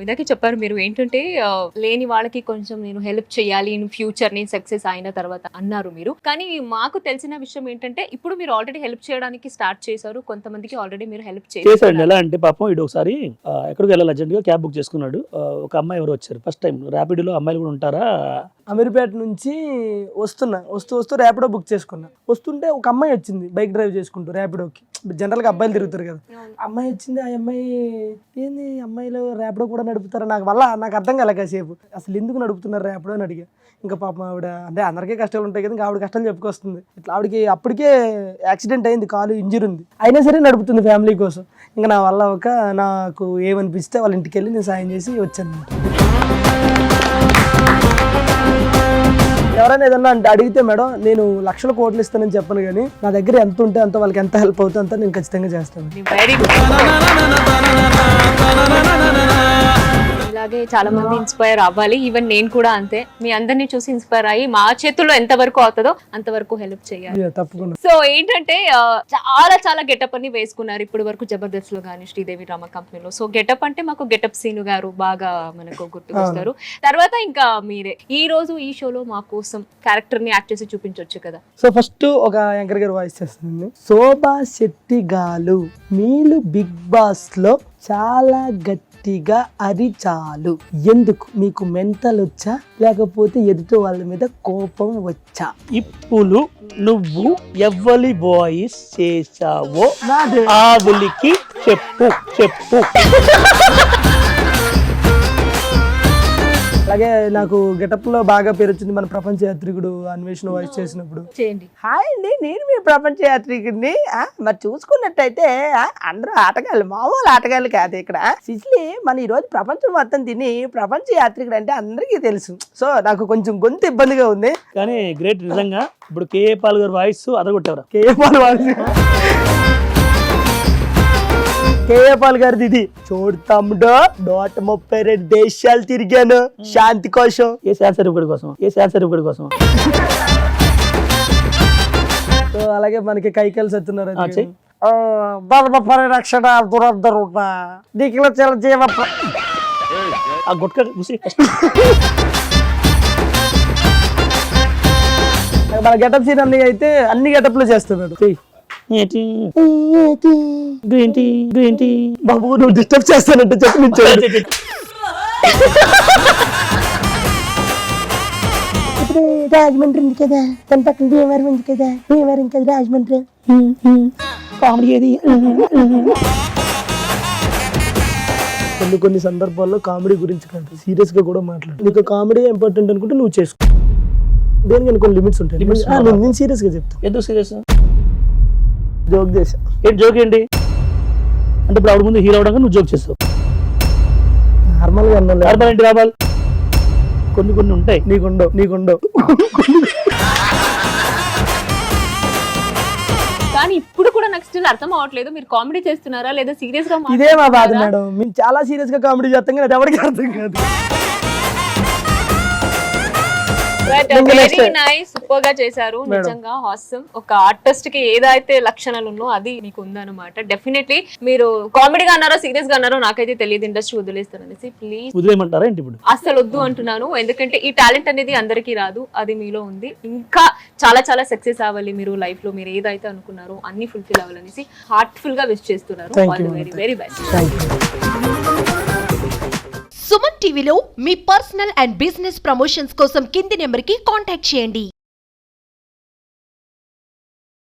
ఇందాకే చెప్పారు మీరు ఏంటంటే లేని వాళ్ళకి కొంచెం నేను హెల్ప్ చేయాలి ఇన్ ఫ్యూచర్ నేను సక్సెస్ అయిన తర్వాత అన్నారు మీరు. కానీ మాకు తెలిసిన విషయం ఏంటంటే ఇప్పుడు మీరు ఆల్రెడీ హెల్ప్ చేయడానికి స్టార్ట్ చేశారు, కొంతమందికి ఆల్రెడీ మీరు హెల్ప్ చేశాడు. ఎలా అంటే పాపం ఇడు ఒకసారి ఎక్కడికి వెళ్ళాలి అర్జెంట్ గా క్యాబ్ బుక్ చేసుకున్నాడు. ఒక అమ్మాయి ఎవరు వచ్చారు ఫస్ట్ టైం. ర్యాపిడోలో అమ్మాయిలు కూడా ఉంటారా? అమీర్పేట నుంచి వస్తూ ర్యాపిడో బుక్ చేసుకున్నా. వస్తుంటే ఒక అమ్మాయి వచ్చింది బైక్ డ్రైవ్ చేసుకుంటూ ర్యాపిడోకి. జనరల్గా అబ్బాయిలు తిరుగుతారు కదా, అమ్మాయి వచ్చింది. ఆ అమ్మాయి ఏంది అమ్మాయిలు ర్యాపిడో కూడా నడుపుతారు, నాకు అర్థం కాలే కాసేపు. అసలు ఎందుకు నడుపుతున్నారు ర్యాపిడో అని అడిగా. ఇంకా పాపం ఆవిడ అంటే అందరికీ కష్టాలు ఉంటాయి కదా, ఇంకా ఆవిడ కష్టాలు చెప్పుకొస్తుంది. ఇట్లా ఆవిడకి అప్పటికే యాక్సిడెంట్ అయింది, కాలు ఇంజరీ ఉంది, అయినా సరే నడుపుతుంది ఫ్యామిలీ కోసం. ఇంకా నా వల్ల నాకు ఏమనిపిస్తే వాళ్ళ ఇంటికి వెళ్ళి నేను సాయం చేసి వచ్చాను. ఎవరైనా ఏదన్నా అంటే అడిగితే మేడం నేను లక్షల కోట్లు ఇస్తానని చెప్పను, కానీ నా దగ్గర ఎంత ఉంటే అంత వాళ్ళకి ఎంత హెల్ప్ అవుతుందో అంత నేను ఖచ్చితంగా చేస్తాను. ఇలాగే చాలా మంది ఇన్స్పైర్ అవ్వాలి. ఈవెన్ నేను కూడా అంతే, మీ అందరినీ చూసి ఇన్స్పైర్ అయ్యి మా చేతుల్లో ఎంత వరకు అవుతుందో అంతవరకు హెల్ప్ చేయాలి. తప్పకుండా. సో ఏంటంటే చాలా గెటప్ అని వేసుకున్నారు ఇప్పుడు వరకు జబర్దస్త్ లో కానీ శ్రీదేవి డ్రామా కంపెనీలో. సో గెటప్ అంటే మాకు గెటప్ సీను గారు బాగా మనకు గుర్తుకొస్తారు. తర్వాత ఇంకా మీరే ఈ రోజు ఈ షోలో మా కోసం క్యారెక్టర్ ని యాక్ట్ చేసి చూపించవచ్చు కదా. సో ఫస్ట్ ఒక యాంకర్ గారు వాయిస్ చేస్తానండి. శోభా శెట్టి గారు మీరు బిగ్ బాస్ లో చాలా గట్టిగా అరిచాలు, ఎందుకు? మీకు మెంటల్ వచ్చా లేకపోతే ఎదుటి వాళ్ళ మీద కోపం వచ్చా? ఇప్పుడు నువ్వు ఎవ్వరి వాయిస్ చేసావో ఆవులికి చెప్పు. అలాగే నాకు గెటప్ లో బాగా పేరు వచ్చింది మన ప్రపంచ యాత్రికుడు అన్వేషణ వాయిస్ చేసినప్పుడు. చేయండి. హాయ్ అండి, నేను మీ ప్రపంచ యాత్రికుడిని. మరి చూసుకున్నట్టయితే అందరూ ఆటగాళ్ళు, మామూలు ఆటగాళ్ళు కాదు. ఇక్కడ సిసిలి మన ఈరోజు ప్రపంచం మొత్తం తిని ప్రపంచ యాత్రికుడు అంటే అందరికీ తెలుసు. సో నాకు కొంచెం గొంతు ఇబ్బందిగా ఉంది, కానీ గ్రేట్ నిజంగా. ఇప్పుడు కేఏ పాల్ గారు వాయిస్ అదగొట్టేవరా? కేఏ పాల్ గారిది ఇది. చూడు తమ్ముడు, 132 దేశాలు తిరిగాను శాంతి కోసం. ఏ శాస్త్రపడి కోసం. సో అలాగే మనకి కైకల్ సత్యనారాయణ ధర్మ పరిరక్షణ దురదరు నీకు జీవ ఆ గుట్క మన గెటప్ సీన్ అన్ని అయితే అన్ని గెటప్ లో చేస్తున్నాడు. గ్రీన్ టీ బాబు నువ్వు డిస్టర్బ్ చేస్తానంటే చెప్పి ఇప్పుడు రాజమండ్రి ఉంది కదా, దాని పక్కన భీమవరం ఉంది కదా, భీమవరం కదా రాజమండ్రి. కామెడీ ఏది? కొన్ని సందర్భాల్లో కామెడీ గురించి కాదు, సీరియస్ గా కూడా మాట్లాడు. నీకు కామెడీ ఇంపార్టెంట్ అనుకుంటే నువ్వు చేసుకో, దేనికి కొన్ని లిమిట్స్ ఉంటాయి. నేను సీరియస్ గా చెప్తాను. ఎందుకు సీరియస్? జోక్ చేసా. ఏంటి జోక్ ఏంటి అంటే ఇప్పుడు ఆవిడ ముందు హీరో అవడానికి నువ్వు జోక్ చేస్తావు. నార్మల్ గా నార్మల్ ఏంటి రావాలి? కొన్ని ఉంటాయి, నీకుండవు. కానీ ఇప్పుడు కూడా నాకు స్టిల్ అర్థం అవ్వట్లేదు, మీరు కామెడీ చేస్తున్నారా లేదా సీరియస్ గా? ఇదే మా బాధ మేడం, మేము చాలా సీరియస్ గా కామెడీ చేస్తాం కానీ అది ఎవరికి అర్థం కాదు. వెరీ నైస్, సూపర్ గా చేశారు నిజంగా. హాస్యం ఒక ఆర్టిస్ట్ కి ఏదైతే లక్షణాలు ఉన్నో అది మీకు ఉందన్నమాట. డెఫినెట్లీ మీరు కామెడీగా అన్నారో సీరియస్ గా అన్నారో నాకైతే తెలియదు, ఇండస్ట్రీ వదిలేస్తారనేసి. ప్లీజ్ వదిలేయమంటారా ఏంటి? ఇప్పుడు అసలు వద్దు అంటున్నాను, ఎందుకంటే ఈ టాలెంట్ అనేది అందరికీ రాదు, అది మీలో ఉంది. ఇంకా చాలా సక్సెస్ అవ్వాలి మీరు లైఫ్ లో, మీరు ఏదైతే అనుకున్నారో అన్ని ఫుల్ఫిల్ అవ్వాలనేసి హార్ట్ఫుల్ గా విష్ చేస్తున్నారు. Very best. సుమన్ టీవీలో మీ పర్సనల్ అండ్ బిజినెస్ ప్రమోషన్స్ కోసం కింది నెంబర్కి కాంటాక్ట్ చేయండి.